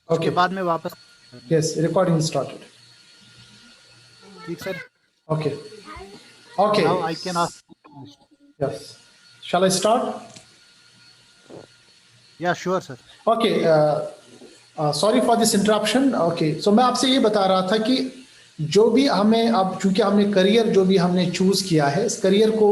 उसके बाद में वापस Yes, recording is started. ठीक sir Okay. Okay. Now I can ask Yes. Shall I start? या sure sir Okay. Sorry for this interruption. Okay. So मैं आपसे ये बता रहा था कि जो भी हमें अब चूंकि हमने करियर जो भी हमने चूज किया है इस करियर को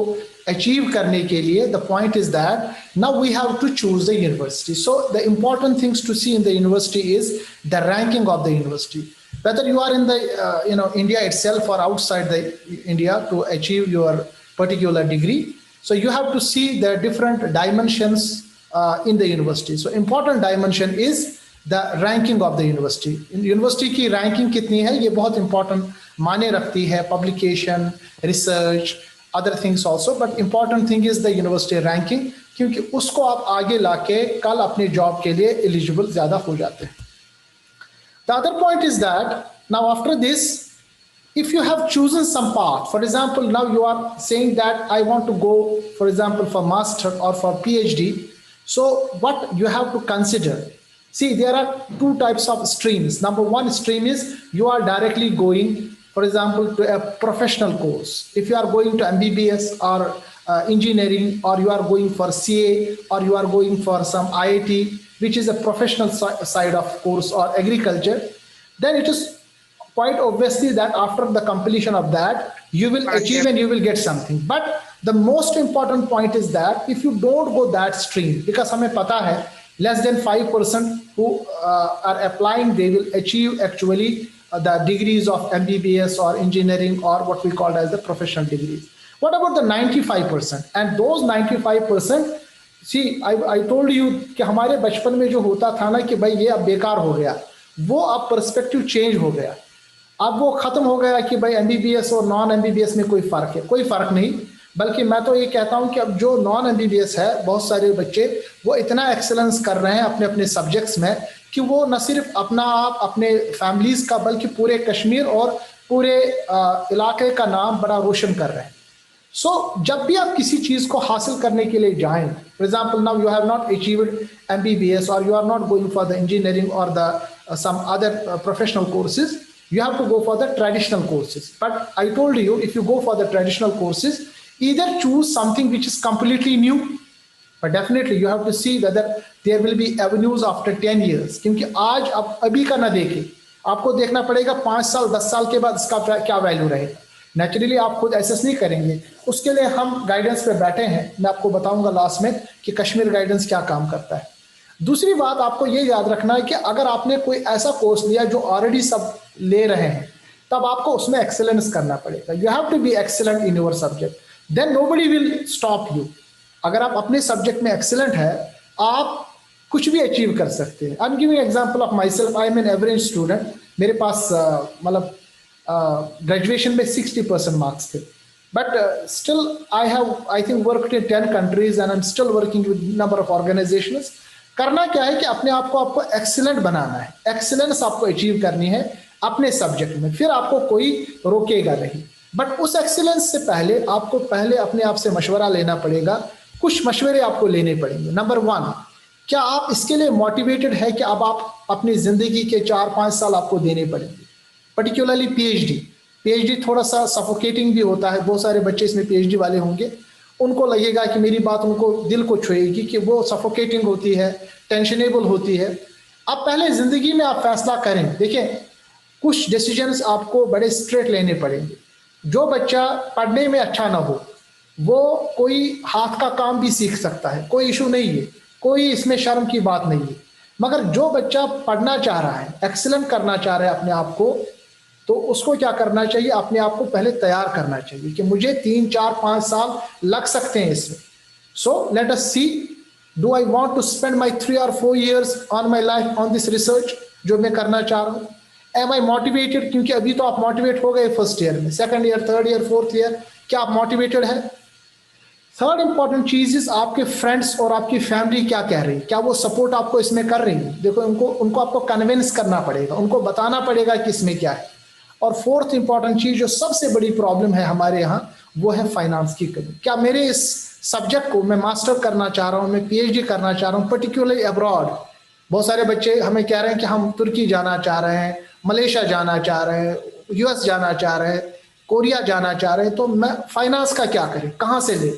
अचीव करने के लिए the point is that now we have to choose the university so the important things to see in the university is the ranking of the university whether you are in the India itself or outside the India to achieve your particular degree. So you have to see the different dimensions in the university. So important dimension is the ranking of the university. University की ranking कितनी है ये बहुत important माने रखती है publication, research, other things also. But important thing is the university ranking क्योंकि उसको आप आगे लाके कल अपने job के लिए eligible ज़्यादा हो जाते हैं. The other point is that now after this, if you have chosen some path, for example, now you are saying that I want to go, for example, for master or for PhD. So what you have to consider, see, there are two types of streams. Number one stream is you are directly going, for example, to a professional course. If you are going to MBBS or engineering, or you are going for CA, or you are going for some IIT, which is a professional side of course, or agriculture, then it is quite obviously that after the completion of that, you will achieve and you will get something. But the most important point is that if you don't go that stream, because हमें पता है less than 5% who are applying, they will achieve actually the degrees of MBBS or engineering or what we call as the professional degrees. What about the 95%? And those 95%, see, I told you कि हमारे बचपन में जो होता था ना कि भाई ये अब बेकार हो गया, वो अब पर्सपेक्टिव चेंज हो गया. अब वो खत्म हो गया कि भाई MBBS और नॉन MBBS में कोई फर्क है. कोई फर्क नहीं, बल्कि मैं तो ये कहता हूं कि अब जो नॉन MBBS है, बहुत सारे बच्चे वो इतना एक्सेलेंस कर रहे हैं अपने अपने सब्जेक्ट्स में कि वो न सिर्फ अपना आप अपने फैमिलीज का बल्कि पूरे कश्मीर और पूरे इलाके का नाम बड़ा रोशन कर रहे हैं. So, जब भी आप किसी चीज को हासिल करने के लिए जाएं, for example, now you have not achieved MBBS or you are not going for the engineering or the some other professional courses, you have to go for the traditional courses. But I told you, if you go for the traditional courses, either choose something which is completely new, but definitely you have to see whether there will be avenues after 10 years. क्योंकि आज आप अभी का ना देखें, आपको देखना पड़ेगा 5 साल 10 साल के बाद इसका क्या वैल्यू रहेगा. नेचुरली आप खुद एसेस नहीं करेंगे, उसके लिए हम गाइडेंस पे बैठे हैं. मैं आपको बताऊंगा लास्ट में कि कश्मीर गाइडेंस क्या काम करता है. दूसरी बात आपको ये याद रखना है कि अगर आपने कोई ऐसा कोर्स लिया जो ऑलरेडी सब ले रहे हैं, तब आपको उसमें एक्सेलेंस करना पड़ेगा. You have to be excellent in your subject, then nobody will stop you. अगर आप अपने सब्जेक्ट में एक्सेलेंट है, आप कुछ भी अचीव कर सकते हैं. I am giving example of my self. I am an average student. मेरे पास मतलब ग्रेजुएशन में 60% मार्क्स थे, but still I have I think worked in 10 countries and I am still working with number of organisations. करना क्या है कि अपने आप को आपको एक्सीलेंट बनाना है, एक्सीलेंस आपको अचीव करनी है अपने सब्जेक्ट में, फिर आपको कोई रोकेगा नहीं. बट उस एक्सीलेंस से पहले आपको पहले अपने आप से मशवरा लेना पड़ेगा. कुछ मशवरे आपको लेने पड़ेंगे. नंबर 1, क्या आप इसके लिए मोटिवेटेड है कि अब आप अपनी जिंदगी के 4-5 साल आपको देने पड़ेंगे. पर्टिकुलरली पीएचडी थोड़ा सा सफोकेटिंग भी होता है. बहुत सारे बच्चे इसमें पीएचडी वाले होंगे, उनको लगेगा कि मेरी बात उनको दिल को छुएगी कि वो सफोकेटिंग होती है, टेंशनेबल होती है. अब पहले जिंदगी में आप फैसला करें. देखिए, कुछ डिसीजंस आपको बड़े स्ट्रेट लेने पड़ेंगे. जो बच्चा पढ़ने में अच्छा ना हो, वो कोई हाथ का काम भी सीख सकता है, कोई इशू नहीं है, कोई इसमें शर्म की बात नहीं है. मगर जो बच्चा पढ़ना चाह रहा है, एक्सीलेंट करना चाह रहा है अपने आप को, तो उसको क्या करना चाहिए, अपने आप को पहले तैयार करना चाहिए कि मुझे 3-4-5 साल लग सकते हैं इसमें. So let us see, do I want to spend my 3 or 4 years on my life on this research जो मैं करना चाह रहा हूँ. Am I motivated? क्योंकि अभी तो आप मोटिवेट हो गए फर्स्ट ईयर में, second year, third year, fourth year, क्या आप मोटिवेटेड है? थर्ड इंपॉर्टेंट चीज इज आपके फ्रेंड्स और आपकी फैमिली क्या कह रही है, क्या वो सपोर्ट आपको इसमें कर रही है. देखो, उनको आपको कन्विंस करना पड़ेगा, उनको बताना पड़ेगा कि इसमें क्या है. और फोर्थ इंपॉर्टेंट चीज जो सबसे बड़ी प्रॉब्लम है हमारे यहाँ, वो है फाइनेंस की कमी. क्या मेरे इस सब्जेक्ट को मैं मास्टर करना चाह रहा हूँ, मैं पीएचडी करना चाह रहा हूँ, पर्टिकुलरली अब्रॉड, बहुत सारे बच्चे हमें कह रहे हैं कि हम तुर्की जाना चाह रहे हैं, मलेशिया जाना चाह रहे हैं, यूएस जाना चाह रहे हैं, कोरिया जाना चाह रहे हैं, तो मैं फाइनेंस का क्या करें, कहाँ से ले।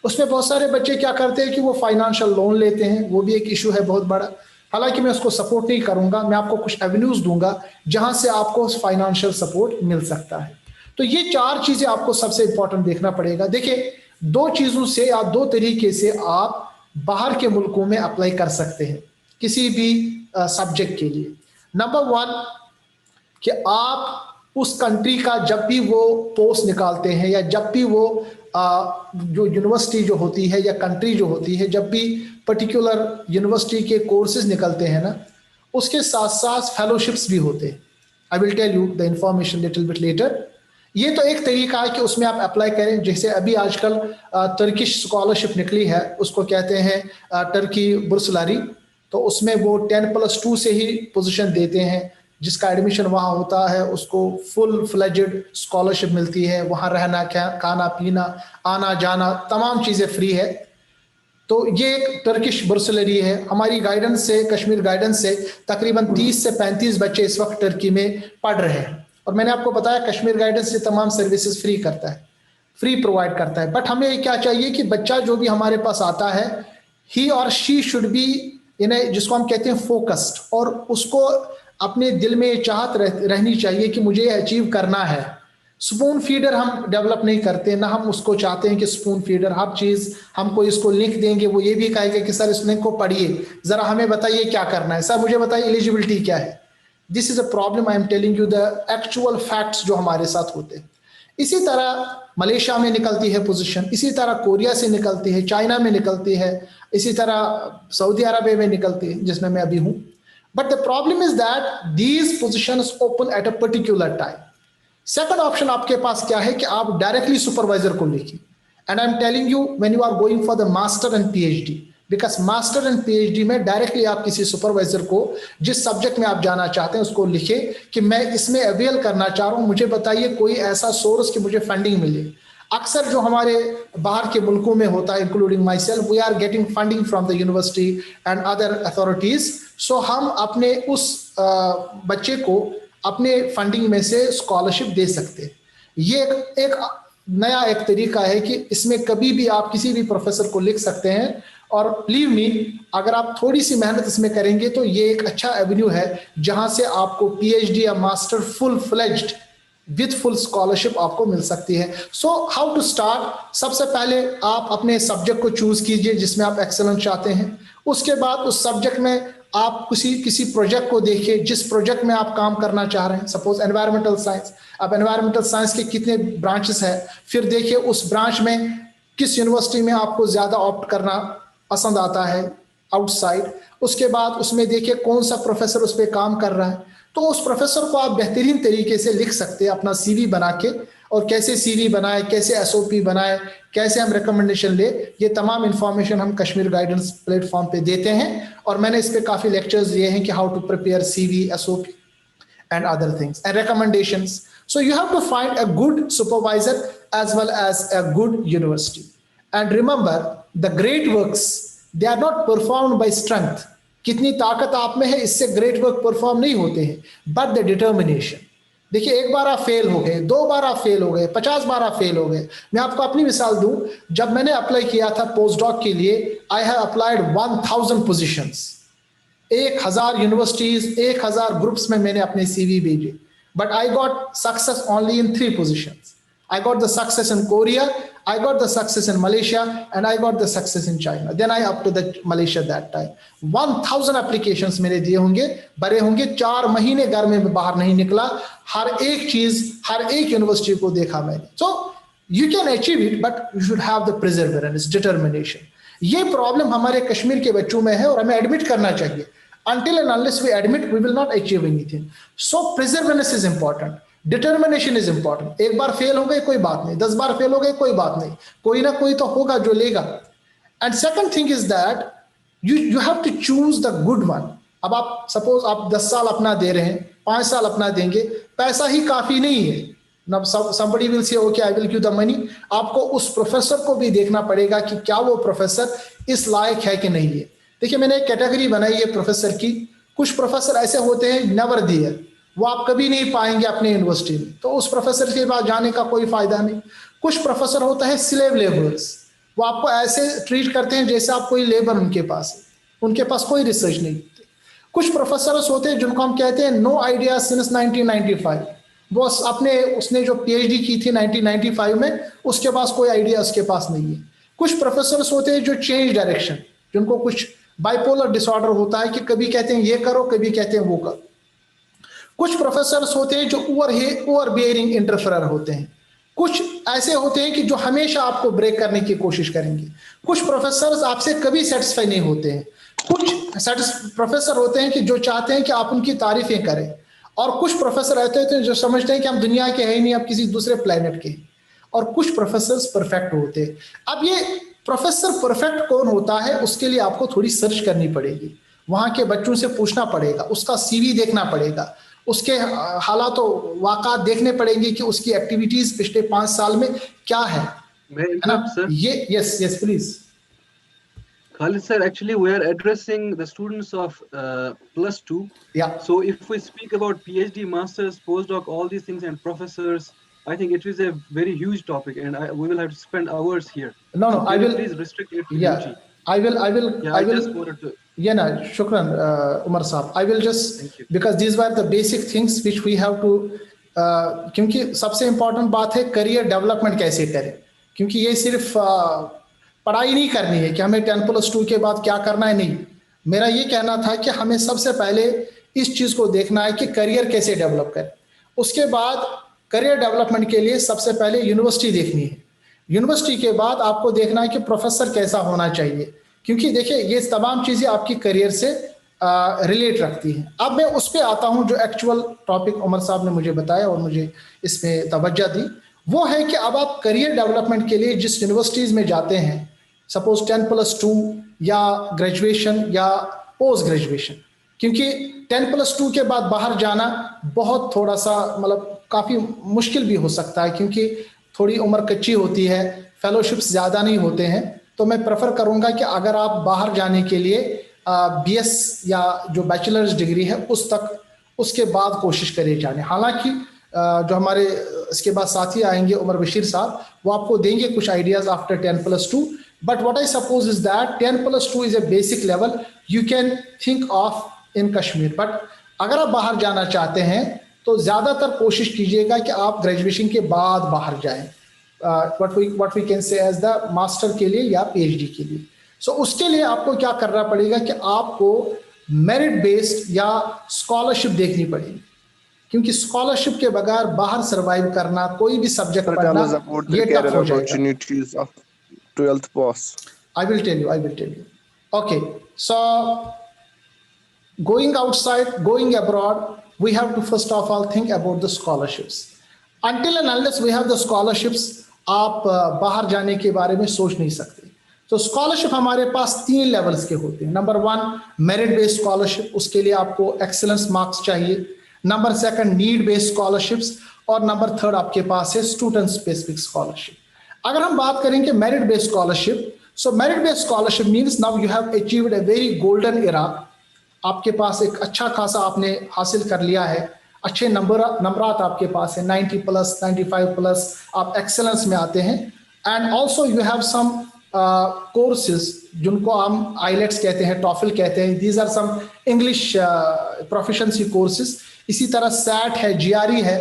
उसमें बहुत सारे बच्चे क्या करते हैं कि वो फाइनेंशियल लोन लेते हैं, वो भी एक इशू है बहुत बड़ा। हालांकि मैं उसको सपोर्ट नहीं करूंगा, मैं आपको कुछ एवेन्यूज दूंगा जहां से आपको फाइनेंशियल सपोर्ट मिल सकता है। तो ये 4 चीजें आपको सबसे इंपॉर्टेंट देखना पड़ेगा। देखिए, 2 चीजों से या 2 तरीके से आप बाहर के मुल्कों में अप्लाई कर सकते हैं किसी भी सब्जेक्ट के लिए। नंबर 1 कि आप उस कंट्री का जब भी वो पोस्ट निकालते हैं या जब भी वो जो यूनिवर्सिटी जो होती है या कंट्री जो होती है, जब भी पर्टिकुलर यूनिवर्सिटी के कोर्सेज निकलते हैं ना, उसके साथ साथ फेलोशिप्स भी होते हैं। I will tell you the information little bit later. ये तो एक तरीका है कि उसमें आप अप्लाई करें। जैसे अभी आजकल टर्किश स्कॉलरशिप निकली है, उसको कहते हैं टर्की बुर्सलारी। तो उसमें वो 10+2 से ही पोजीशन देते हैं। जिसका एडमिशन वहाँ होता है उसको फुल फ्लेजेड स्कॉलरशिप मिलती है। वहाँ रहना, खाना पीना, आना जाना, तमाम चीज़ें फ्री है। तो ये एक टर्किश बुर्सलरी है। हमारी गाइडेंस से, कश्मीर गाइडेंस से तकरीबन 30 से 35 बच्चे इस वक्त टर्की में पढ़ रहे हैं। और मैंने आपको बताया कश्मीर गाइडेंस ये तमाम सर्विसेज फ्री करता है, फ्री प्रोवाइड करता है। बट हमें क्या चाहिए कि बच्चा जो भी हमारे पास आता है, ही और शी शुड बी जिसको हम कहते हैं फोकस्ड, और उसको अपने दिल में ये चाहत रहनी चाहिए कि मुझे ये अचीव करना है। स्पून फीडर हम डेवलप नहीं करते, ना हम उसको चाहते हैं कि स्पून फीडर हर चीज़ हमको इसको लिंक देंगे, वो ये भी कहेगा कि सर इस लिंक को पढ़िए, ज़रा हमें बताइए क्या करना है, सर मुझे बताइए एलिजिबिलिटी क्या है। This is a problem. I am telling you the actual facts जो हमारे साथ होते हैं। इसी तरह मलेशिया में निकलती है पोजीशन, इसी तरह कोरिया से निकलती है, चाइना में निकलती है, इसी तरह सऊदी अरबिया में निकलती है जिसमें मैं अभी हूँ। But the problem is that these positions open at a particular time. Second option आपके पास क्या है कि आप डायरेक्टली सुपरवाइजर को लिखिए। And I am telling you when you are going for the master and PhD, because master and PhD में directly आप किसी सुपरवाइजर को जिस सब्जेक्ट में आप जाना चाहते हैं उसको लिखे कि मैं इसमें अवेल करना चाह रहा हूँ, मुझे बताइए कोई ऐसा सोर्स कि मुझे फंडिंग मिले। अक्सर जो हमारे बाहर के मुल्कों में होता है, including myself, we are getting funding from the university and other authorities. So हम अपने उस बच्चे को अपने फंडिंग में से स्कॉलरशिप दे सकते हैं। ये एक नया एक तरीका है कि इसमें कभी भी आप किसी भी प्रोफेसर को लिख सकते हैं। और बिलीव मी, अगर आप थोड़ी सी मेहनत इसमें करेंगे तो ये एक अच्छा एवेन्यू है जहां से आपको पीएचडी या master full fledged with full scholarship आपको मिल सकती है। So how to start? सबसे पहले आप अपने सब्जेक्ट को चूज कीजिए जिसमें आप एक्सेलेंस चाहते हैं। उसके बाद उस सब्जेक्ट में आप किसी प्रोजेक्ट को देखिए जिस प्रोजेक्ट में आप काम करना चाह रहे हैं। सपोज एनवायरमेंटल साइंस, अब एनवायरमेंटल साइंस के कितने ब्रांचेस हैं, फिर देखिए उस ब्रांच में किस यूनिवर्सिटी में आपको ज्यादा ऑप्ट करना पसंद आता है आउटसाइड। उसके बाद उसमें देखिए कौन सा प्रोफेसर उस पर काम कर रहा है, तो उस प्रोफेसर को आप बेहतरीन तरीके से लिख सकते हैं अपना सीवी बना के। और कैसे सीवी बनाए, कैसे एसओपी बनाए, कैसे हम रिकमेंडेशन ले, ये तमाम इंफॉर्मेशन हम कश्मीर गाइडेंस प्लेटफॉर्म पे देते हैं। और मैंने इस पे काफी लेक्चर्स दिए हैं कि how to prepare CV, SOP and other things and recommendations. So you have to find a good supervisor as well as a good university. And remember, the great works, they are not performed by strength. कितनी ताकत आप में है इससे great work perform नहीं होते हैं, but the determination. देखिए, एक बार आप फेल हो गए, 2 बार आप फेल हो गए, 50 बार आप फेल हो गए। मैं आपको अपनी मिसाल दूं, जब मैंने अप्लाई किया था पोस्ट डॉक के लिए, I have applied 1000 positions, 1000 universities, 1000 groups में मैंने अपने सीवी भेजे, but I got success only in 3 positions. I got the success in Korea, I got the success in Malaysia, and I got the success in China. Then I up to the Malaysia that time. 1000 applications मैंने दिए होंगे, भरे होंगे, 4 महीने घर में बाहर नहीं निकला, हर एक चीज, हर एक यूनिवर्सिटी को देखा मैंने। So you can achieve it, but you should have the perseverance, determination. ये प्रॉब्लम हमारे कश्मीर के बच्चों में है और हमें एडमिट करना चाहिए। Until and unless we admit, we will not achieve anything. So perseverance is important. Determination is important. एक बार फेल हो गए कोई बात नहीं, 10 बार फेल हो गए कोई बात नहीं, कोई ना कोई तो होगा जो लेगा। And second thing is that you have to choose the good one. अब आप सपोज आप 10 साल अपना दे रहे हैं, 5 साल अपना देंगे, पैसा ही काफी नहीं है। Now somebody will say, okay, I will give the money. आपको उस प्रोफेसर को भी देखना पड़ेगा कि क्या वो प्रोफेसर इस लायक है कि नहीं है। देखिए मैंने एक कैटेगरी बनाई है प्रोफेसर की। कुछ प्रोफेसर ऐसे होते हैं नेवर दियर, वो आप कभी नहीं पाएंगे अपने यूनिवर्सिटी में, तो उस प्रोफेसर के पास जाने का कोई फायदा नहीं। कुछ प्रोफेसर होता है स्लेव लेबरर्स, वो आपको ऐसे ट्रीट करते हैं जैसे आप कोई लेबर उनके पास है, उनके पास कोई रिसर्च नहीं होती। कुछ प्रोफेसर होते हैं जिनको हम कहते हैं नो आइडिया सिंस 1995, वो अपने उसने जो पीएचडी की थी 1995 में, उसके पास कोई आइडिया उसके पास नहीं है। कुछ प्रोफेसर्स होते हैं जो चेंज डायरेक्शन, जिनको कुछ बाइपोलर डिसऑर्डर होता है कि कभी कहते हैं ये करो, कभी कहते हैं वो करो। कुछ प्रोफेसर्स होते हैं जो ओवर बियरिंग इंटरफेयर होते हैं। कुछ ऐसे होते हैं कि जो हमेशा आपको ब्रेक करने की कोशिश करेंगे। कुछ प्रोफेसर्स आपसे कभी सेटिस्फाई नहीं होते हैं। कुछ प्रोफेसर होते हैं कि जो चाहते हैं कि आप उनकी तारीफें करें, और कुछ प्रोफेसर ऐसे होते हैं जो समझते हैं कि हम दुनिया के हैं ही नहीं, आप किसी दूसरे प्लेनेट के हैं। और कुछ प्रोफेसर्स परफेक्ट होते हैं। अब ये प्रोफेसर परफेक्ट कौन होता है, उसके लिए आपको थोड़ी सर्च करनी पड़ेगी, वहां के बच्चों से पूछना पड़ेगा, उसका सीवी देखना पड़ेगा, उसके हालात वाक़ात देखने पड़ेंगे कि उसकी एक्टिविटीज पिछले 5 साल में क्या है ना। ये yes please Khalid sir, actually we are addressing the students of +2. Yeah. So if we speak about PhD, masters, postdoc, all these things, and professors, I think it is a very huge topic, and we will have to spend hours here. No, so I will please restrict it to yeah UG. I will Yeah, I just wanted to yeah na shukran Umar sahab, I will just because these were the basic things which we have to क्योंकि सबसे important बात है career development कैसे करें, क्योंकि ये सिर्फ पढ़ाई नहीं करनी है कि हमें 10+2 के बाद क्या करना है, नहीं। मेरा ये कहना था कि हमें सबसे पहले इस चीज़ को देखना है कि करियर कैसे डेवलप करें। उसके बाद करियर डेवलपमेंट के लिए सबसे पहले यूनिवर्सिटी देखनी है। यूनिवर्सिटी के बाद आपको देखना है कि प्रोफेसर कैसा होना चाहिए, क्योंकि देखिए ये तमाम चीज़ें आपकी करियर से रिलेट रखती हैं। अब मैं उस पर आता हूँ जो एक्चुअल टॉपिक उमर साहब ने मुझे बताया और मुझे इसमें तवज्जो दी, वो है कि अब आप करियर डेवलपमेंट के लिए जिस यूनिवर्सिटीज़ में जाते हैं, सपोज 10+2 या ग्रेजुएशन या पोस्ट ग्रेजुएशन, क्योंकि 10+2 के बाद बाहर जाना बहुत थोड़ा सा मतलब काफ़ी मुश्किल भी हो सकता है, क्योंकि थोड़ी उम्र कच्ची होती है, फेलोशिप्स ज़्यादा नहीं होते हैं। तो मैं प्रेफर करूँगा कि अगर आप बाहर जाने के लिए BS या जो बैचलर्स डिग्री है उस तक उसके बाद कोशिश करें जाने। हालांकि जो हमारे इसके बाद साथी आएंगे उमर बशीर साहब, वो आपको देंगे कुछ ideas after 10+2, but what I suppose is that 10+2 is a basic level you can think of in Kashmir. But अगर आप बाहर जाना चाहते हैं तो ज़्यादातर कोशिश कीजिएगा कि आप ग्रेजुएशन के बाद बाहर जाएं, what we can say as the master के लिए या PhD के लिए। सो उसके लिए आपको क्या करना पड़ेगा कि आपको मेरिट बेस्ड या स्कॉलरशिप देखनी पड़ेगी, क्योंकि स्कॉलरशिप के बगैर बाहर सरवाइव करना, कोई भी सब्जेक्ट पढ़ना ये टफ हो जाएगा। 12th pass. I will tell you. Okay, so going outside, going abroad, we have to first of all think about the scholarships. Until and unless we have the scholarships, आप बाहर जाने के बारे में सोच नहीं सकते। तो स्कॉलरशिप हमारे पास 3 लेवल्स के होते हैं। नंबर 1 मेरिट बेस्ड स्कॉलरशिप, उसके लिए आपको एक्सीलेंस मार्क्स चाहिए। नंबर 2 नीड बेस्ड स्कॉलरशिप्स, और नंबर 3 आपके पास है स्टूडेंट स्पेसिफिक स्कॉलरशिप। अगर हम बात करें कि merit based scholarship, so merit based scholarship means now you have achieved a very golden era, आपके पास एक अच्छा खासा आपने हासिल कर लिया है, अच्छे नंबरात आपके पास है 90+, 95+, आप एक्सेलेंस में आते हैं। And also you have some courses जिनको हम आईलेट्स कहते हैं, टॉफल कहते हैं, these are some English proficiency courses. इसी तरह सैट है, GRE है,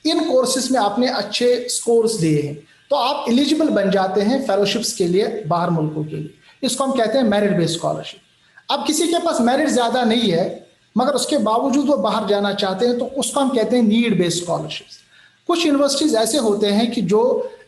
इन कोर्सेज में आपने अच्छे स्कोर्स दिए हैं तो आप एलिजिबल बन जाते हैं फेलोशिप्स के लिए बाहर मुल्कों के लिए। इसको हम कहते हैं मेरिट बेस्ड स्कॉलरशिप। अब किसी के पास मेरिट ज़्यादा नहीं है मगर उसके बावजूद वो बाहर जाना चाहते हैं तो उसको हम कहते हैं नीड बेस्ड स्कॉलरशिप्स। कुछ यूनिवर्सिटीज़ ऐसे होते हैं कि जो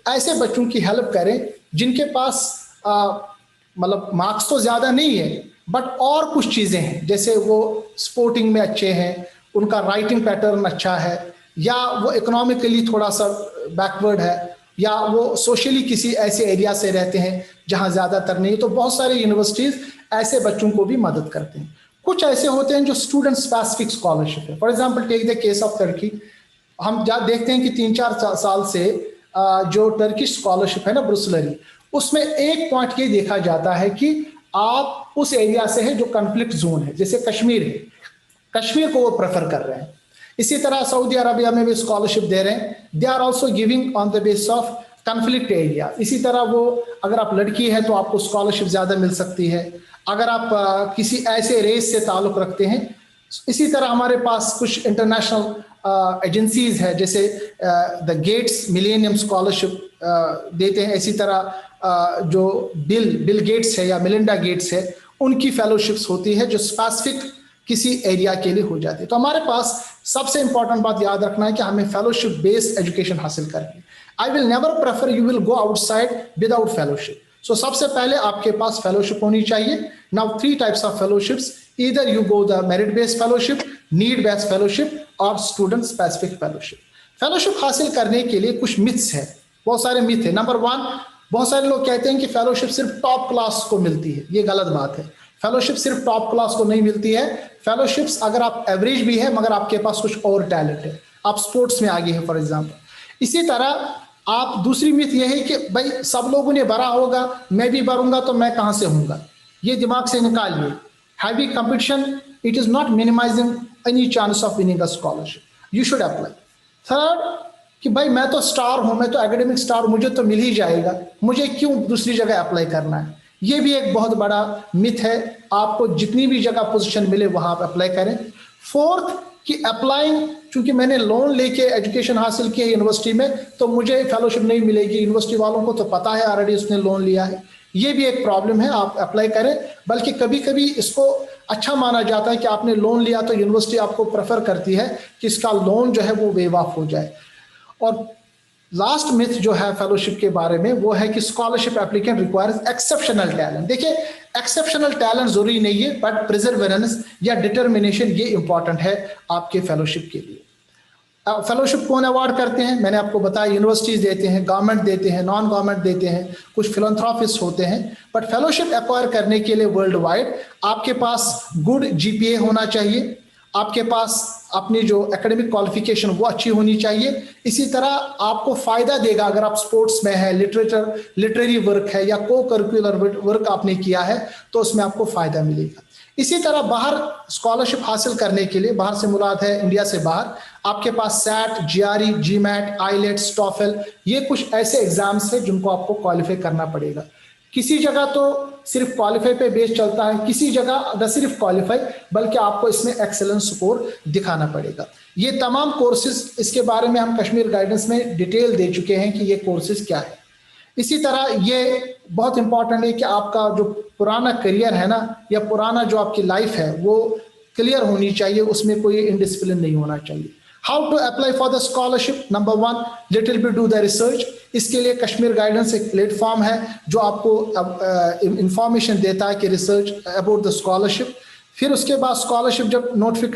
ऐसे बच्चों की हेल्प करें जिनके पास मतलब मार्क्स तो ज़्यादा नहीं है बट और कुछ चीज़ें हैं, जैसे वो स्पोर्टिंग में अच्छे हैं, उनका राइटिंग पैटर्न अच्छा है, या वो इकोनॉमिकली थोड़ा सा बैकवर्ड है, या वो सोशली किसी ऐसे एरिया से रहते हैं जहाँ ज़्यादातर नहीं। तो बहुत सारे यूनिवर्सिटीज़ ऐसे बच्चों को भी मदद करते हैं। कुछ ऐसे होते हैं जो स्टूडेंट स्पेसिफिक स्कॉलरशिप है। For example take the case of Turkey. हम देखते हैं कि 3-4 साल से जो टर्किश स्कॉलरशिप है ना, ब्रुसलरी, उसमें एक पॉइंट ये देखा जाता है कि आप उस एरिया से है जो कॉन्फ्लिक्ट जोन है, जैसे कश्मीर है, कश्मीर को वो प्रेफर कर रहे हैं। इसी तरह सऊदी अरबिया में भी स्कॉलरशिप दे रहे हैं, they are also giving on the basis of conflict area. इसी तरह वो, अगर आप लड़की है तो आपको स्कॉलरशिप ज़्यादा मिल सकती है, अगर आप किसी ऐसे रेस से ताल्लुक़ रखते हैं। इसी तरह हमारे पास कुछ इंटरनेशनल एजेंसीज है, जैसे द गेट्स मिलेनियम स्कॉलरशिप देते हैं। इसी तरह जो बिल गेट्स है या मिलिंडा गेट्स है, उनकी फेलोशिप्स होती है जो स्पेसिफिक किसी एरिया के लिए हो जाती है। तो हमारे पास सबसे इंपॉर्टेंट बात याद रखना है कि हमें फेलोशिप बेस्ड एजुकेशन हासिल करनी है। I will never prefer you will go outside without fellowship. So सबसे पहले आपके पास फेलोशिप होनी चाहिए। Now 3 types of fellowships, either you go the merit based fellowship, need based fellowship और स्टूडेंट स्पेसिफिक फेलोशिप। फेलोशिप हासिल करने के लिए कुछ मिथ्स है, बहुत सारे मिथ है। नंबर 1, बहुत सारे लोग कहते हैं कि फेलोशिप सिर्फ टॉप क्लास को मिलती है। ये गलत बात है। फेलोशिप सिर्फ टॉप क्लास को नहीं मिलती है। फेलोशिप्स अगर आप एवरेज भी है मगर आपके पास कुछ और टैलेंट है, आप स्पोर्ट्स में आगे हैं फॉर एग्जांपल। इसी तरह आप, दूसरी मिथ यह है कि भाई सब लोगों ने भरा होगा, मैं भी भरूंगा तो मैं कहां से होऊंगा। ये दिमाग से निकालिए। Heavy competition, it is not minimising any chance of winning a scholarship, you should apply. Third, कि भाई मैं तो स्टार हूं, मैं तो एकेडमिक स्टार, मुझे तो मिल ही जाएगा, मुझे क्यों दूसरी जगह अप्लाई करना है। ये भी एक बहुत बड़ा मिथ है। आपको जितनी भी जगह पोजीशन मिले वहां आप अप्लाई करें। फोर्थ, कि अप्लाइंग, चूंकि मैंने लोन लेके एजुकेशन हासिल की है यूनिवर्सिटी में तो मुझे फेलोशिप नहीं मिलेगी। यूनिवर्सिटी वालों को तो पता है ऑलरेडी उसने लोन लिया है। ये भी एक प्रॉब्लम है। आप अप्लाई करें, बल्कि कभी कभी इसको अच्छा माना जाता है कि आपने लोन लिया तो यूनिवर्सिटी आपको प्रेफर करती है कि इसका लोन जो है वो वेव ऑफ हो जाए। और लास्ट मिथ जो है फेलोशिप के बारे में वो है कि scholarship applicant requires exceptional talent. देखिए, एक्सेप्शनल टैलेंट जरूरी नहीं है, बट प्रिजर्वेरेंस या डिटर्मिनेशन ये इंपॉर्टेंट है आपके फेलोशिप के लिए। फेलोशिप कौन अवार्ड करते हैं? मैंने आपको बताया, यूनिवर्सिटीज देते हैं, गवर्नमेंट देते हैं, नॉन गवर्नमेंट देते हैं, कुछ फिलैंथ्रोपिस्ट होते हैं। बट फेलोशिप एक्वायर करने के लिए वर्ल्ड वाइड आपके पास गुड जीपीए होना चाहिए, आपके पास अपनी जो एकेडमिक क्वालिफिकेशन वो अच्छी होनी चाहिए। इसी तरह आपको फायदा देगा अगर आप स्पोर्ट्स में है, लिटरेरी वर्क है या को करिकुलर वर्क आपने किया है तो उसमें आपको फायदा मिलेगा। इसी तरह बाहर स्कॉलरशिप हासिल करने के लिए, बाहर से मुराद है इंडिया से बाहर, आपके पास सैट, जीआरई, जीमैट, आईलेट्स, टॉफल, ये कुछ ऐसे एग्जाम्स हैं जिनको आपको क्वालिफाई करना पड़ेगा। किसी जगह तो सिर्फ क्वालिफाई पे बेस चलता है, किसी जगह न सिर्फ क्वालिफाई बल्कि आपको इसमें एक्सेलेंस स्कोर दिखाना पड़ेगा। ये तमाम कोर्सेज, इसके बारे में हम कश्मीर गाइडेंस में डिटेल दे चुके हैं कि ये कोर्सेज क्या है। इसी तरह ये बहुत इंपॉर्टेंट है कि आपका जो पुराना करियर है ना, या पुराना जो आपकी लाइफ है वो क्लियर होनी चाहिए, उसमें कोई इनडिसिप्लिन नहीं होना चाहिए। How to apply for the scholarship? Number 1, little bit do the research. इसके लिए कश्मीर गाइडेंस एक प्लेटफॉर्म है जो आपको इंफॉर्मेशन देता है कि रिसर्च अबाउट द स्कॉलरशिप। फिर उसके बाद स्कॉलरशिप जब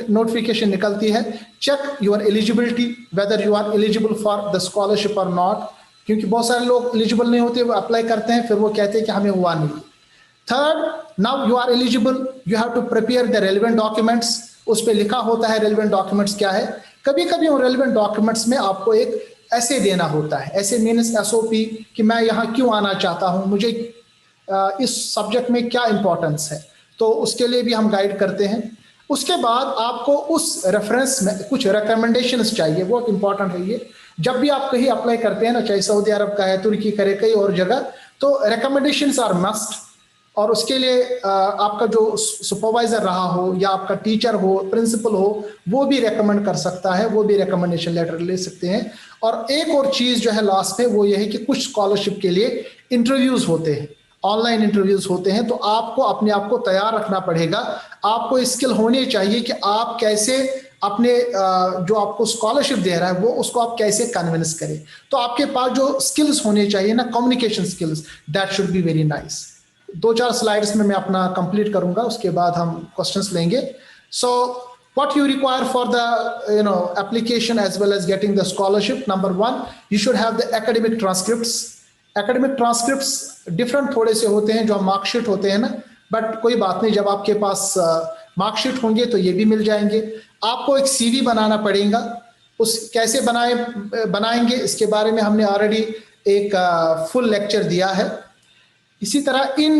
नोटिफिकेशन निकलती है, check your eligibility, whether you are eligible for the scholarship और नॉट, क्योंकि बहुत सारे लोग एलिजिबल नहीं होते, वो अप्लाई करते हैं, फिर वो कहते हैं कि हमें हुआ नहीं। Third, now you are eligible, you have to prepare the relevant documents. उस पर लिखा होता है रेलिवेंट डॉक्यूमेंट्स क्या है। कभी कभी उन रेलिवेंट डॉक्यूमेंट्स में आपको एक ऐसे देना होता है, ऐसे मीन्स एसओपी, कि मैं यहाँ क्यों आना चाहता हूँ, मुझे इस सब्जेक्ट में क्या इंपॉर्टेंस है, तो उसके लिए भी हम गाइड करते हैं। उसके बाद आपको उस रेफरेंस में कुछ रिकमेंडेशंस चाहिए, बहुत इंपॉर्टेंट है ये। जब भी आप कहीं अप्लाई करते हैं ना, चाहे सऊदी अरब का है, तुर्की करे, कई और जगह, तो रिकमेंडेशंस आर मस्ट। और उसके लिए आपका जो सुपरवाइजर रहा हो या आपका टीचर हो, प्रिंसिपल हो, वो भी रेकमेंड कर सकता है, वो भी रिकमेंडेशन लेटर ले सकते हैं। और एक और चीज जो है लास्ट में, वो ये है कि कुछ स्कॉलरशिप के लिए इंटरव्यूज होते हैं, ऑनलाइन इंटरव्यूज होते हैं, तो आपको अपने आप को तैयार रखना पड़ेगा। आपको स्किल होनी चाहिए कि आप कैसे अपने जो आपको स्कॉलरशिप दे रहा है वो उसको आप कैसे कन्विंस करें। तो आपके पास जो स्किल्स होने चाहिए ना, communication skills, that should be very nice. 2-4 slides में मैं अपना कंप्लीट करूंगा, उसके बाद हम क्वेश्चंस लेंगे। सो what you require for the application as well as getting the scholarship? Number 1, you should have the academic transcripts. Academic transcripts different थोड़े से होते हैं, जो मार्कशीट होते हैं ना, बट कोई बात नहीं, जब आपके पास मार्कशीट होंगे तो ये भी मिल जाएंगे। आपको एक सीवी बनाना पड़ेगा, उस कैसे बनाएंगे इसके बारे में हमने ऑलरेडी एक फुल लेक्चर दिया है। इसी तरह इन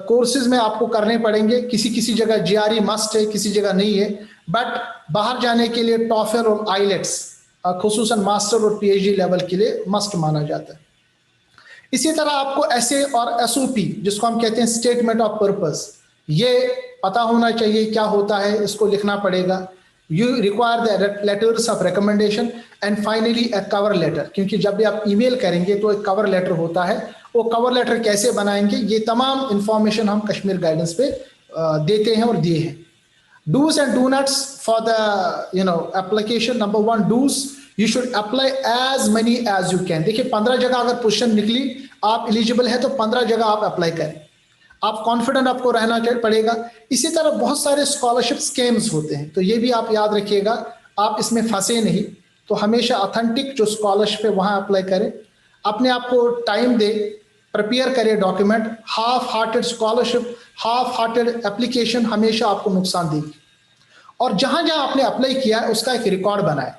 कोर्सेज में आपको करने पड़ेंगे, किसी किसी जगह जीआरई मस्ट है, किसी जगह नहीं है, बट बाहर जाने के लिए टॉफल और आईलेट्स खुसूसन मास्टर और पीएचडी लेवल के लिए मस्ट माना जाता है। इसी तरह आपको एसए और एसओपी, जिसको हम कहते हैं स्टेटमेंट ऑफ पर्पस, ये पता होना चाहिए क्या होता है, इसको लिखना पड़ेगा। You require the letters of recommendation and finally a cover letter, क्योंकि जब भी आप ईमेल करेंगे तो एक कवर लेटर होता है, वो कवर लेटर कैसे बनाएंगे, ये तमाम इंफॉर्मेशन हम कश्मीर गाइडेंस पे देते हैं और दिए हैं। Dos and do nots for the application. Number 1 dos, you should apply as many as you can. देखिए 15 जगह अगर पोजीशन निकली, आप एलिजिबल है तो 15 जगह आप अप्लाई करें, आप कॉन्फिडेंट आपको रहना पड़ेगा। इसी तरह बहुत सारे स्कॉलरशिप स्कीम्स होते हैं, तो ये भी आप याद रखिएगा, आप इसमें फंसे नहीं। तो हमेशा ऑथेंटिक जो स्कॉलरशिप है वहां अप्लाई करें, अपने आप को टाइम दे, प्रिपेयर करें document. Half hearted scholarship, half hearted application हमेशा आपको नुकसान देगी। और जहां जहां आपने अप्लाई किया है उसका एक रिकॉर्ड बनाए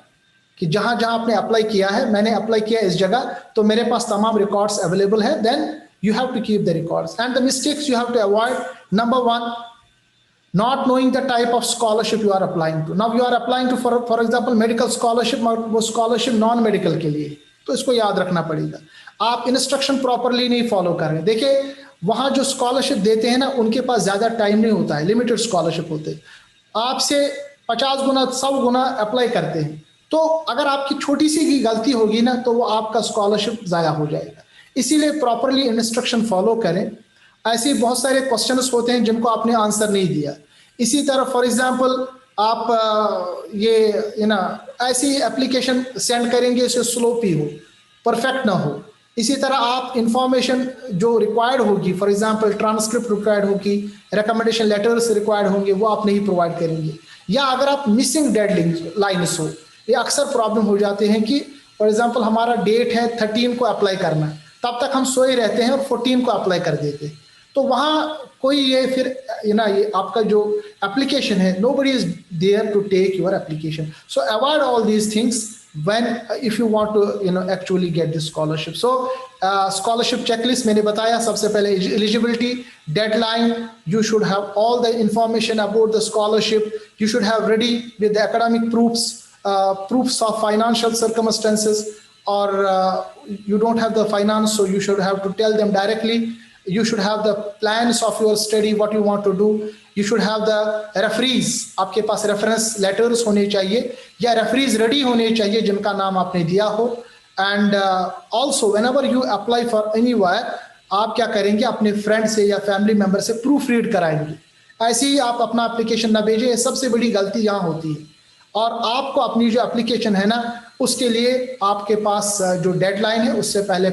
कि जहां जहां आपने अप्लाई किया है, मैंने अप्लाई किया इस जगह तो मेरे पास तमाम रिकॉर्ड्स अवेलेबल है, then you have to keep the records. And the mistakes you have to avoid: number 1, not knowing the type of scholarship you are applying to. Now you are applying to for example medical scholarship, वो scholarship non medical के लिए, तो इसको याद रखना पड़ेगा। आप instruction properly नहीं फॉलो कर रहे। देखिए वहां जो स्कॉलरशिप देते हैं ना, उनके पास ज्यादा टाइम नहीं होता है, लिमिटेड स्कॉलरशिप होते हैं, आपसे 50 गुना 100 गुना अप्लाई करते हैं। तो अगर आपकी छोटी सी भी गलती होगी ना, तो वो आपका स्कॉलरशिप जाया हो जाएगा। इसीलिए प्रॉपरली इंस्ट्रक्शन फॉलो करें। ऐसे बहुत सारे क्वेश्चंस होते हैं जिनको आपने आंसर नहीं दिया। इसी तरह फॉर एग्जांपल आप ये ना ऐसी एप्लीकेशन सेंड करेंगे इससे स्लोपी हो, परफेक्ट ना हो। इसी तरह आप इंफॉर्मेशन जो रिक्वायर्ड होगी, फॉर एग्जांपल ट्रांसक्रिप्ट रिक्वायर्ड होगी, रिकमेंडेशन लेटर्स रिक्वायर्ड होंगे, वो आप नहीं प्रोवाइड करेंगे। या अगर आप मिसिंग डेड लाइन्स हो, ये अक्सर प्रॉब्लम हो जाते हैं कि फॉर एग्जांपल हमारा डेट है 13 को अप्लाई करना, तब तक हम सोए रहते हैं और 14 को अप्लाई कर देते हैं। तो वहाँ कोई ये फिर ये आपका जो एप्लीकेशन है, nobody is there to take your application. So avoid all these things when if you want to actually get this scholarship. So scholarship checklist मैंने बताया, सबसे पहले eligibility, deadline, you should have all the information about the scholarship, you should have ready with the academic proofs, proofs of financial circumstances, or you don't have the finance, so you should have to tell them directly. You should have the plans of your study, what you want to do. You should have the referees, आपके पास reference letters होने चाहिए या referees ready होने चाहिए जिनका नाम आपने दिया हो। And also whenever you apply for anywhere, आप क्या करेंगे, अपने फ्रेंड से या फैमिली मेंबर से प्रूफ रीड कराएंगे। ऐसे ही आप अपना एप्लीकेशन न भेजें, सबसे बड़ी गलती यहाँ होती है। और आपको अपनी जो एप्लीकेशन है ना, उसके लिए आपके पास जो डेडलाइन है उससे पहले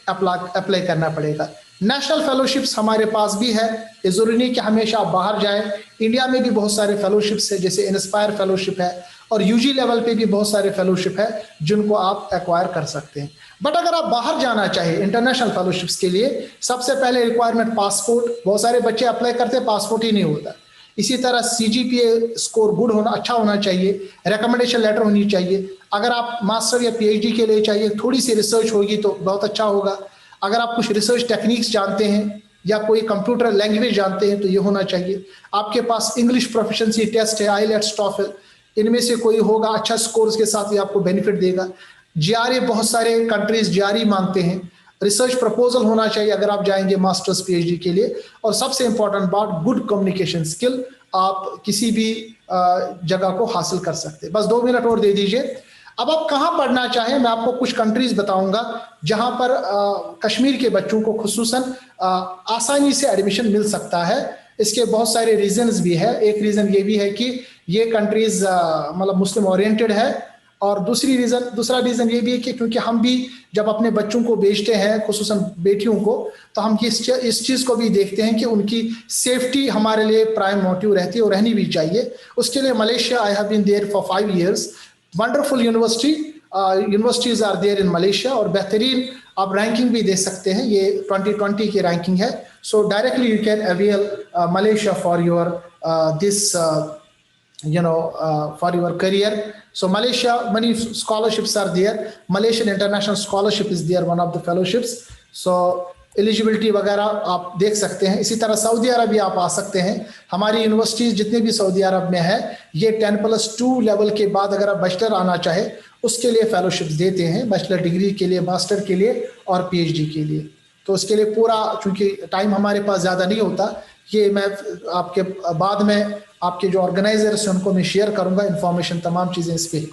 अप्लाई करना पड़ेगा। नेशनल फेलोशिप्स हमारे पास भी है, ये जरूरी नहीं कि हमेशा आप बाहर जाएं। इंडिया में भी बहुत सारे फेलोशिप्स है, जैसे इंस्पायर फेलोशिप है, और यूजी लेवल पे भी बहुत सारे फेलोशिप है जिनको आप एक्वायर कर सकते हैं। बट अगर आप बाहर जाना चाहिए इंटरनेशनल फेलोशिप्स के लिए, सबसे पहले रिक्वायरमेंट पासपोर्ट। बहुत सारे बच्चे अप्लाई करते हैं, पासपोर्ट ही नहीं होता। इसी तरह सीजीपीए स्कोर गुड होना, अच्छा होना चाहिए, रिकमेंडेशन लेटर होनी चाहिए। अगर आप मास्टर या पीएचडी के लिए चाहिए, थोड़ी सी रिसर्च होगी तो बहुत अच्छा होगा। अगर आप कुछ रिसर्च टेक्निक्स जानते हैं या कोई कंप्यूटर लैंग्वेज जानते हैं तो ये होना चाहिए। आपके पास इंग्लिश प्रोफिशिएंसी टेस्ट है, आईलेट्स, टॉफल, इनमें से कोई होगा, अच्छा स्कोर्स के साथ ये आपको बेनिफिट देगा। जीआरए, बहुत सारे कंट्रीज जीआरए मांगते हैं। रिसर्च प्रपोजल होना चाहिए अगर आप जाएंगे मास्टर्स पीएचडी के लिए। और सबसे इंपॉर्टेंट बात, गुड कम्युनिकेशन स्किल, आप किसी भी जगह को हासिल कर सकते हैं। बस 2 मिनट और दे दीजिए। अब आप कहाँ पढ़ना चाहें, मैं आपको कुछ कंट्रीज बताऊंगा जहां पर कश्मीर के बच्चों को खुसूसन आसानी से एडमिशन मिल सकता है। इसके बहुत सारे रीजंस भी है। एक रीजन ये भी है कि ये कंट्रीज मतलब मुस्लिम ओरिएंटेड है, और दूसरा रीजन ये भी है कि क्योंकि हम भी जब अपने बच्चों को भेजते हैं, खुसूसन बेटियों को, तो हम इस चीज को भी देखते हैं कि उनकी सेफ्टी हमारे लिए प्राइम मोटिव रहती है और रहनी भी चाहिए। उसके लिए Malaysia, I have been there for 5 years, wonderful universities are there in Malaysia, और बेहतरीन आप रैंकिंग भी दे सकते हैं। ये 2020 की रैंकिंग है। सो directly you can avail Malaysia for your this for your career. So Malaysia, many scholarships are there. Malaysian International Scholarship is there, one of the fellowships. So eligibility वगैरह आप देख सकते हैं। इसी तरह सऊदी अरब भी आप आ सकते हैं। हमारी यूनिवर्सिटीज़ जितने भी सऊदी अरब में है, ये 10+2 लेवल के बाद अगर आप बैचलर आना चाहे उसके लिए फेलोशिप्स देते हैं, बैचलर डिग्री के लिए, मास्टर के लिए और पीएचडी के लिए। तो इसके लिए पूरा, चूंकि टाइम हमारे पास ज़्यादा नहीं होता, ये मैं आपके बाद में आपके जो ऑर्गेनाइजर्स हैं उनको मैं शेयर करूंगा इंफॉर्मेशन, तमाम चीज़ें इस पर।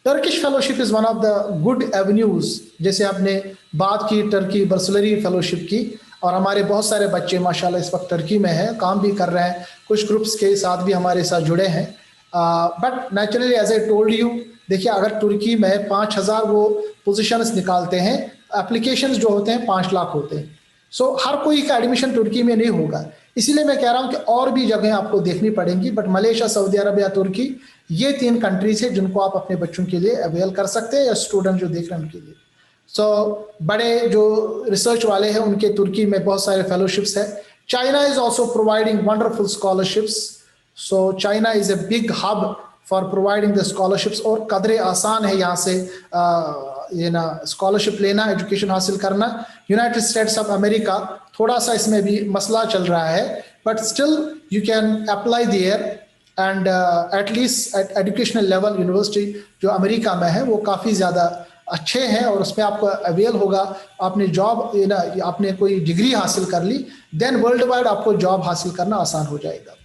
Turkish fellowship is one of the good avenues. जैसे आपने बात की टर्की बर्सलरी फेलोशिप की, और हमारे बहुत सारे बच्चे माशाल्लाह इस वक्त टर्की में हैं, काम भी कर रहे हैं, कुछ ग्रुप्स के साथ भी हमारे साथ जुड़े हैं। But naturally as I told you, देखिए अगर तुर्की में 5000 वो पोजीशंस निकालते हैं, एप्लीकेशंस जो होते हैं 5 लाख होते हैं। सो हर कोई का एडमिशन तुर्की में नहीं होगा, इसीलिए मैं कह रहा हूं कि और भी जगह आपको देखनी पड़ेंगी। बट मलेशिया, सऊदी अरब या तुर्की, ये 3 कंट्रीज है जिनको आप अपने बच्चों के लिए अवेल कर सकते हैं, या स्टूडेंट जो देख रहे हैं उनके लिए। सो बड़े जो रिसर्च वाले हैं उनके तुर्की में बहुत सारे फेलोशिप्स है। China is also providing wonderful scholarships. So China is a big hub for providing the scholarships, और कदरे आसान है यहाँ से ये ना स्कॉलरशिप लेना, एजुकेशन हासिल करना। यूनाइटेड स्टेट्स ऑफ अमेरिका थोड़ा सा इसमें भी मसला चल रहा है, but still you can apply there, and at least at educational level university जो अमेरिका में है वो काफ़ी ज़्यादा अच्छे हैं, और उसमें आपको अवेल होगा। आपने जॉब ना, आपने कोई डिग्री हासिल कर ली, देन वर्ल्ड वाइड आपको जॉब हासिल करना आसान हो जाएगा।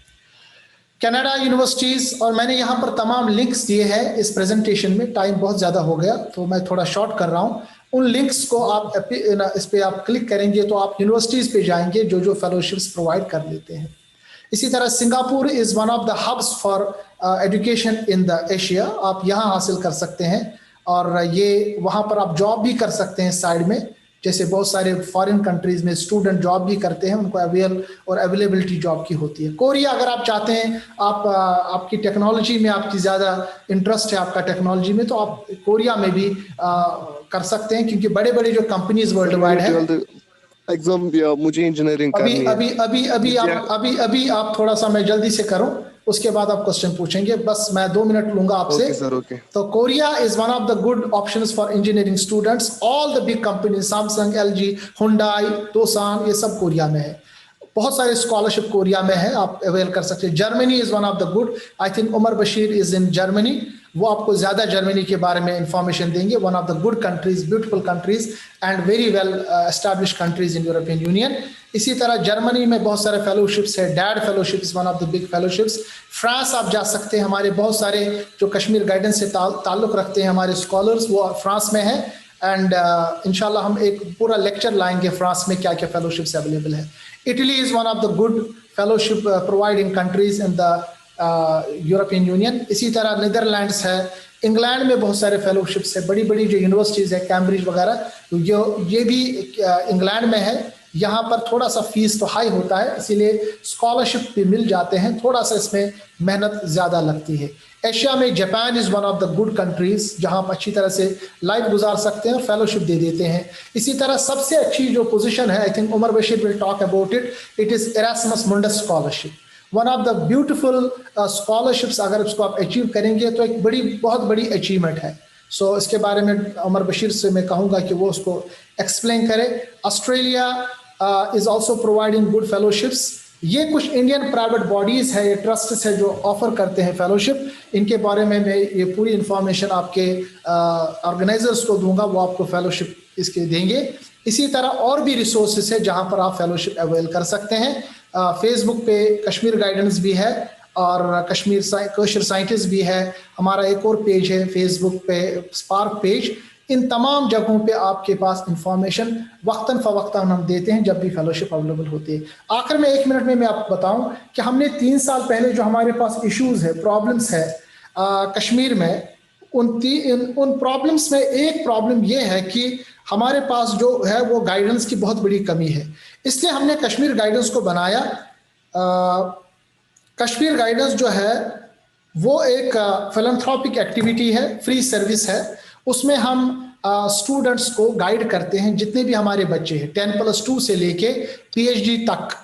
कनाडा यूनिवर्सिटीज़, और मैंने यहाँ पर तमाम लिंक्स दिए हैं इस प्रेजेंटेशन में, टाइम बहुत ज़्यादा हो गया तो मैं थोड़ा शॉर्ट कर रहा हूँ। उन लिंक्स को आप इस पे आप क्लिक करेंगे तो आप यूनिवर्सिटीज़ पे जाएंगे जो जो फेलोशिप्स प्रोवाइड कर लेते हैं। इसी तरह Singapore is one of the hubs for education in the Asia. आप यहाँ हासिल कर सकते हैं, और ये वहाँ पर आप जॉब भी कर सकते हैं साइड में, जैसे बहुत सारे फॉरेन कंट्रीज में स्टूडेंट जॉब भी करते हैं, उनको अवेलेबिलिटी जॉब की होती है। कोरिया, अगर आप चाहते हैं, आप आपकी टेक्नोलॉजी में आपकी ज़्यादा इंटरेस्ट है आपका टेक्नोलॉजी में, तो आप कोरिया में भी कर सकते हैं, क्योंकि बड़े बड़े जो कंपनीज वर्ल्ड वाइड है। एग्जाम मुझे इंजीनियरिंग करनी है। अभी आप थोड़ा सा, मैं जल्दी से करूं, उसके बाद आप क्वेश्चन पूछेंगे, बस मैं 2 मिनट लूंगा आपसे। Okay, sir, okay. तो Korea is one of the good options for engineering students. All the big company, Samsung, LG, Hyundai, Doosan, ये सब कोरिया में है। बहुत सारे स्कॉलरशिप कोरिया में है, आप अवेल कर सकते हैं। Germany is one of the good, I think Umar Bashir is in Germany, वो आपको ज्यादा जर्मनी के बारे में इंफॉर्मेशन देंगे। One of the good countries, beautiful countries and very well established countries in European Union. इसी तरह जर्मनी में बहुत सारे फेलोशिप्स है। DAAD fellowship is one of the big fellowships. France आप जा सकते हैं, हमारे बहुत सारे जो कश्मीर गाइडेंस से ताल्लुक रखते हैं हमारे स्कॉलर्स, वो फ्रांस में है। एंड इंशाल्लाह हम एक पूरा लेक्चर लाएंगे फ्रांस में क्या क्या फेलोशिप्स अवेलेबल है। Italy is one of the good fellowship providing countries in the European Union. इसी तरह नीदरलैंड्स है। इंग्लैंड में बहुत सारे फेलोशिप्स है, बड़ी बड़ी जो यूनिवर्सिटीज़ है, कैम्ब्रिज वगैरह, तो ये भी इंग्लैंड में है। यहाँ पर थोड़ा सा फीस तो हाई होता है, इसीलिए स्कॉलरशिप भी मिल जाते हैं, थोड़ा सा इसमें मेहनत ज़्यादा लगती है। एशिया में Japan is one of the good countries, जहाँ आप अच्छी तरह से लाइफ गुजार सकते हैं और फेलोशिप दे देते हैं। इसी तरह सबसे अच्छी जो पोजीशन है, I think Umar Bashir will talk about it, it is Erasmus Mundus scholarship. One of the beautiful scholarships, अगर उसको आप अचीव करेंगे तो एक बहुत बड़ी अचीवमेंट है। सो इसके बारे में उमर बशीर से मैं कहूँगा कि वो उसको एक्सप्लेन करे। Australia is also providing good fellowships. ये कुछ इंडियन प्राइवेट बॉडीज़ है, ये ट्रस्ट है जो ऑफर करते हैं फेलोशिप। इनके बारे में मैं ये पूरी इंफॉर्मेशन आपके ऑर्गेनाइजर्स को दूंगा, वो आपको फेलोशिप इसके देंगे। इसी तरह और भी रिसोर्सेज है जहाँ पर आप फेलोशिप अवेल कर सकते हैं। फेसबुक पे कश्मीर गाइडेंस भी है, और कश्मीर साइंटिस्ट भी है। हमारा एक और पेज है फेसबुक पे, स्पार्क पेज। इन तमाम जगहों पे आपके पास इंफॉर्मेशन वक्तन फ़वक्तन हम देते हैं जब भी फेलोशिप अवेलेबल होती है। आखिर में 1 मिनट में मैं आपको बताऊं कि हमने 3 साल पहले जो हमारे पास इश्यूज़ है, प्रॉब्लम्स है कश्मीर में, उन प्रॉब्लम्स में एक प्रॉब्लम ये है कि हमारे पास जो है वो गाइडेंस की बहुत बड़ी कमी है। इसलिए हमने कश्मीर गाइडेंस को बनाया। कश्मीर गाइडेंस जो है वो एक फिलैंथ्रोपिक एक्टिविटी है, फ्री सर्विस है। उसमें हम स्टूडेंट्स को गाइड करते हैं, जितने भी हमारे बच्चे हैं 10+2 से लेके PhD तक,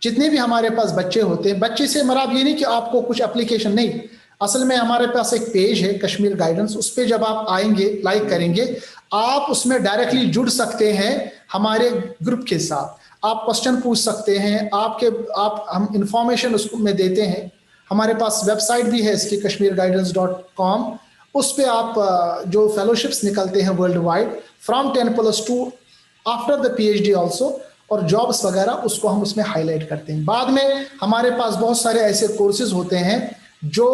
जितने भी हमारे पास बच्चे होते हैं। बच्चे से मराब ये नहीं कि आपको कुछ एप्लीकेशन, नहीं, असल में हमारे पास एक पेज है कश्मीर गाइडेंस, उस पर जब आप आएंगे, लाइक करेंगे, आप उसमें डायरेक्टली जुड़ सकते हैं हमारे ग्रुप के साथ। आप क्वेश्चन पूछ सकते हैं, हम इंफॉर्मेशन उसको में देते हैं। हमारे पास वेबसाइट भी है इसकी kashmirguidance.com। उस पे आप जो फेलोशिप्स निकलते हैं world wide from 10+2 after the PhD also, और जॉब्स वगैरह उसको हम उसमें हाईलाइट करते हैं। बाद में हमारे पास बहुत सारे ऐसे कोर्सेज होते हैं जो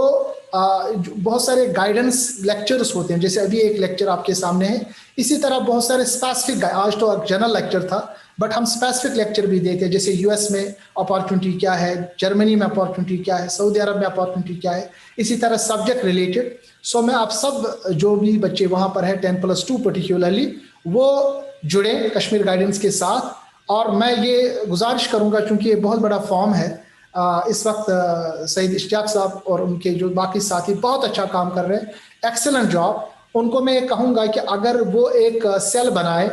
बहुत सारे गाइडेंस लेक्चर्स होते हैं, जैसे अभी एक लेक्चर आपके सामने है। इसी तरह बहुत सारे स्पेसिफिक, आज तो जनरल लेक्चर था, बट हम स्पेसिफिक लेक्चर भी देते हैं, जैसे US में अपॉर्चुनिटी क्या है, जर्मनी में अपॉर्चुनिटी क्या है, सऊदी अरब में अपॉर्चुनिटी क्या है, इसी तरह सब्जेक्ट रिलेटेड। सो मैं आप सब जो भी बच्चे वहां पर है 10+2 पर्टिकुलरली, वो जुड़े कश्मीर गाइडेंस के साथ। और मैं ये गुजारिश करूंगा, क्योंकि ये बहुत बड़ा फॉर्म है, इस वक्त सईद इश्तियाक साहब और उनके जो बाकी साथी बहुत अच्छा काम कर रहे हैं, एक्सेलेंट जॉब। उनको मैं कहूँगा कि अगर वो एक सेल बनाए,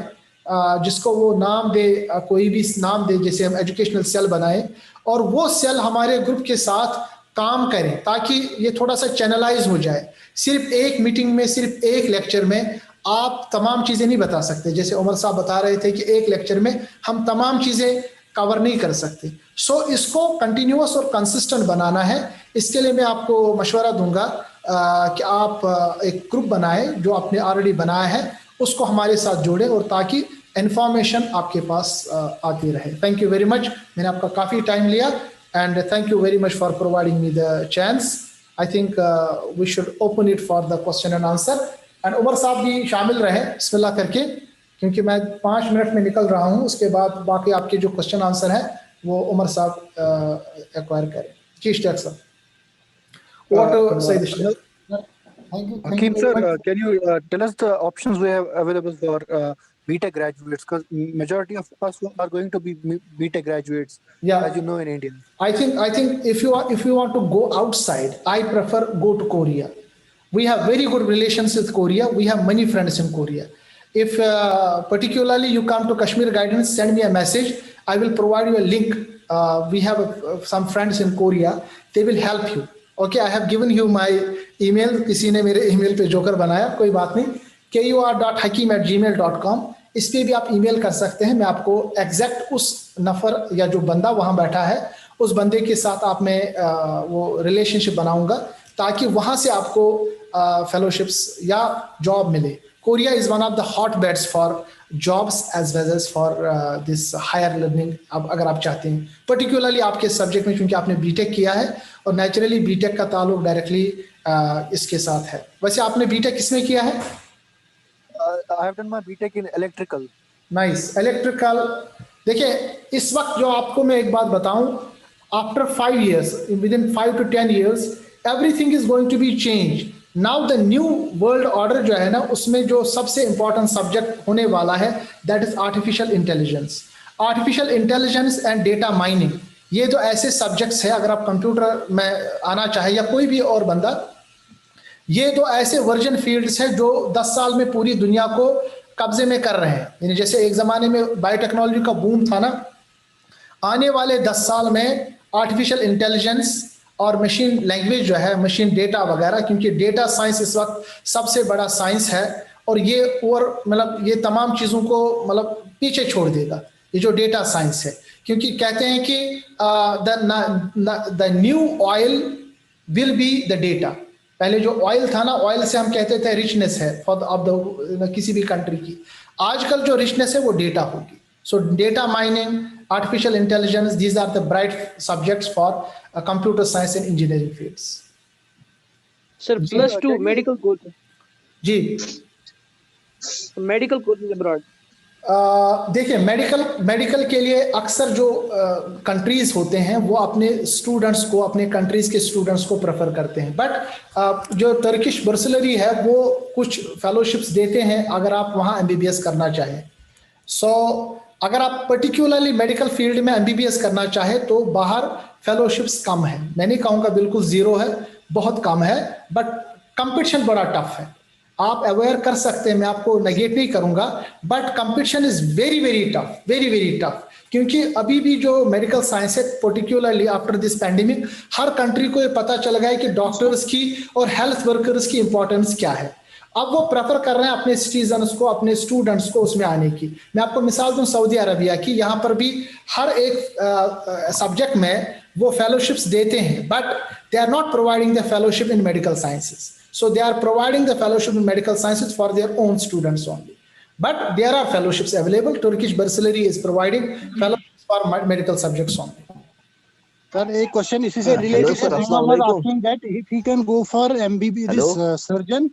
जिसको वो नाम दे, कोई भी नाम दे, जैसे हम एजुकेशनल सेल बनाए, और वो सेल हमारे ग्रुप के साथ काम करें, ताकि ये थोड़ा सा चैनलाइज हो जाए। सिर्फ एक मीटिंग में, सिर्फ एक लेक्चर में आप तमाम चीज़ें नहीं बता सकते। जैसे उमर साहब बता रहे थे कि एक लेक्चर में हम तमाम चीज़ें कवर नहीं कर सकते। सो इसको कंटिन्यूअस और कंसिस्टेंट बनाना है। इसके लिए मैं आपको मशवरा दूंगा कि आप एक ग्रुप बनाएं, जो आपने ऑलरेडी बनाया है उसको हमारे साथ जोड़ें, और ताकि इंफॉर्मेशन आपके पास आती रहे। Thank you very much. मैंने आपका काफ़ी टाइम लिया, and thank you very much for providing me the chance. I think we should open it for the question and answer. And Umar साहब भी शामिल रहे बिस्मिल्लाह करके, क्योंकि मैं 5 मिनट में निकल रहा हूँ। उसके बाद बाकी आपके जो क्वेश्चन आंसर है वो उमर साहब एक्वायर करें। जी इश्तियाक साहब, what Sayyid Ishtiaq? Thank you. Hakeem sir, can you tell us the options we have available for BTech graduates? Because majority of us are going to be BTech graduates, Yeah, as you know, in India. I think if you want to go outside, I prefer go to Korea. We have very good relations with Korea. We have many friends in Korea. If particularly you come to Kashmir Guidance, send me a message. I will provide you a link. We have some friends in Korea. They will help you. Okay, I have given you my email. किसी ने मेरे email पे joker बनाया, कोई बात नहीं। kur.hakeem@gmail.com, इस पे भी आप email कर सकते हैं। मैं आपको एग्जैक्ट उस नफर या जो बंदा वहाँ बैठा है, उस बंदे के साथ आप में वो रिलेशनशिप बनाऊंगा, ताकि वहाँ से आपको फेलोशिप्स या जॉब मिले। Korea is one of the hot beds for jobs as well as for this higher learning. अब अगर आप चाहते हैं पर्टिकुलरली आपके सब्जेक्ट में, क्योंकि आपने बीटेक किया है और नेचुरली बीटेक का ताल्लुक डायरेक्टली इसके साथ है। वैसे आपने बीटेक किसमें किया है? I have done my BTech in electrical. Nice, electrical. देखिए, इस वक्त जो आपको मैं एक बात बताऊं, after 5 years, within 5 to 10 years, everything is going to be changed. Now the new world order जो है ना, उसमें जो सबसे इंपॉर्टेंट सब्जेक्ट होने वाला है, that is artificial intelligence. Artificial intelligence and data mining, ये जो ऐसे सब्जेक्ट्स है, अगर आप कंप्यूटर में आना चाहे या कोई भी और बंदा, ये दो ऐसे वर्जन फील्ड्स हैं जो 10 साल में पूरी दुनिया को कब्जे में कर रहे हैं। यानी जैसे एक जमाने में बायोटेक्नोलॉजी का बूम था ना, आने वाले 10 साल में आर्टिफिशियल इंटेलिजेंस और मशीन लैंग्वेज जो है, मशीन डेटा वगैरह, क्योंकि डेटा साइंस इस वक्त सबसे बड़ा साइंस है, और ये और मतलब ये तमाम चीज़ों को मतलब पीछे छोड़ देगा, ये जो डेटा साइंस है। क्योंकि कहते हैं कि the new oil will be the data. पहले जो ऑयल था ना, ऑयल से हम कहते थे रिचनेस है फॉर ऑफ द किसी भी कंट्री की, आजकल जो रिचनेस है वो डेटा होगी। सो data mining, artificial intelligence, these are the bright subjects for computer science and engineering fields. Sir, +2 medical course. Ji, medical courses abroad. देखिए, मेडिकल के लिए अक्सर जो कंट्रीज होते हैं वो अपने स्टूडेंट्स को, अपने कंट्रीज के स्टूडेंट्स को प्रेफर करते हैं। बट जो टर्किश बर्सलरी है वो कुछ फेलोशिप्स देते हैं अगर आप वहाँ MBBS करना चाहें। सो अगर आप पर्टिकुलरली मेडिकल फील्ड में MBBS करना चाहे तो बाहर फेलोशिप्स कम है। मैं नहीं कहूँगा बिल्कुल जीरो है, बहुत कम है, बट कंपटीशन बड़ा टफ है। आप अवेयर कर सकते हैं, मैं आपको नेगेट नहीं करूँगा, but competition is very very tough, very very tough. क्योंकि अभी भी जो मेडिकल साइंस है, particularly after this pandemic, her country को ये पता चल गया है कि डॉक्टर्स की और हेल्थ वर्कर्स की इंपॉर्टेंस क्या है। अब वो प्रेफर कर रहे हैं अपने सिटीजन्स को, अपने स्टूडेंट्स को उसमें आने की। मैं आपको मिसाल दूं सऊदी अरबिया की, यहाँ पर भी हर एक सब्जेक्ट में वो फेलोशिप्स देते हैं, but they are not providing the fellowship in medical sciences, so they are providing the fellowship in medical sciences for their own students only, but there are fellowships available. Turkish Bursalary is providing fellowships for medical subjects only. Sir, a question is related. Sir, Someone was asking that if he can go for MBB, this surgeon.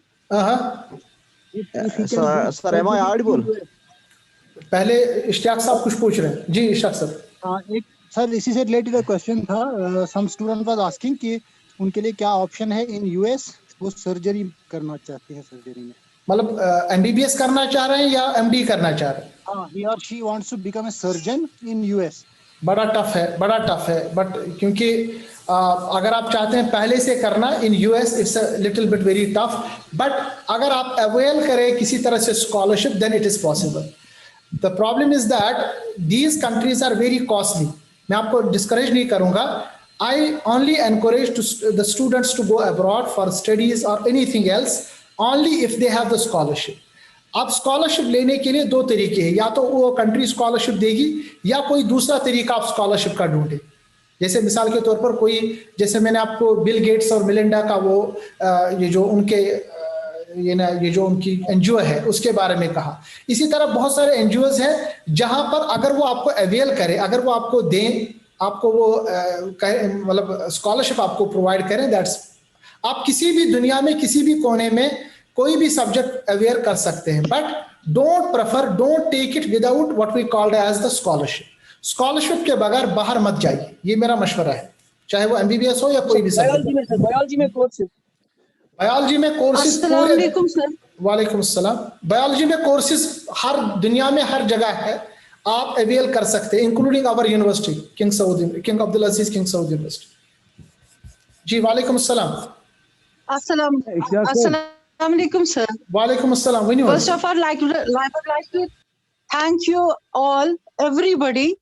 Sir, am I audible? पहले इश्तियाक साहब कुछ पूछ रहे हैं। जी Ishtiyaq sir. एक sir इसी से related question था। सम स्टूडेंट वाज आस्किंग कि उनके लिए क्या ऑप्शन है इन यूएस, वो सर्जरी करना चाहते हैं, सर्जरी में मतलब एमबीबीएस करना चाह रहे हैं या एमडी करना चाह रहे हैं? हाँ, he or she wants to become a surgeon in US. बड़ा टफ है, बट क्योंकि अगर आप चाहते हैं पहले से करना in US, it's a little bit very tough, but अगर आप अवेल करें किसी तरह से scholarship, then it is possible. The problem is that these countries are very costly. मैं आपको डिस्करेज नहीं करूंगा, I only encourage to the students to go abroad for studies और anything else only if they have the scholarship. अब scholarship लेने के लिए दो तरीके हैं, या तो वो कंट्री स्कॉलरशिप देगी या कोई दूसरा तरीका आप स्कॉलरशिप का ढूंढे। जैसे मिसाल के तौर पर कोई, जैसे मैंने आपको बिल गेट्स और मिलिंडा का वो ये जो उनके ये जो उनकी एनजीओ है उसके बारे में कहा, इसी तरह बहुत सारे एनजीओज हैं जहां पर अगर वो आपको अवेल करे, अगर वो आपको दें, आपको वो मतलब स्कॉलरशिप आपको प्रोवाइड करें, दैट्स आप किसी भी दुनिया में किसी भी कोने में कोई भी सब्जेक्ट अवेयर कर सकते हैं, but don't take it without what we called as the scholarship. Scholarship के बगैर बाहर मत जाइए, ये मेरा मशवरा है, चाहे वो एमबीबीएस हो या कोई भी सब्जेक्ट। बायोलॉजी में कोर्सेज वालेकुम अस्सलाम। बायोलॉजी में कोर्सेज हर दुनिया में हर जगह है, आप अवेल कर सकते हैं, including our university King Abdul Aziz King Saud university. जी वालेकुम अस्सलाम। Assalamualaikum, sir. Walaikum assalam. First of all, I would like to thank you all, everybody,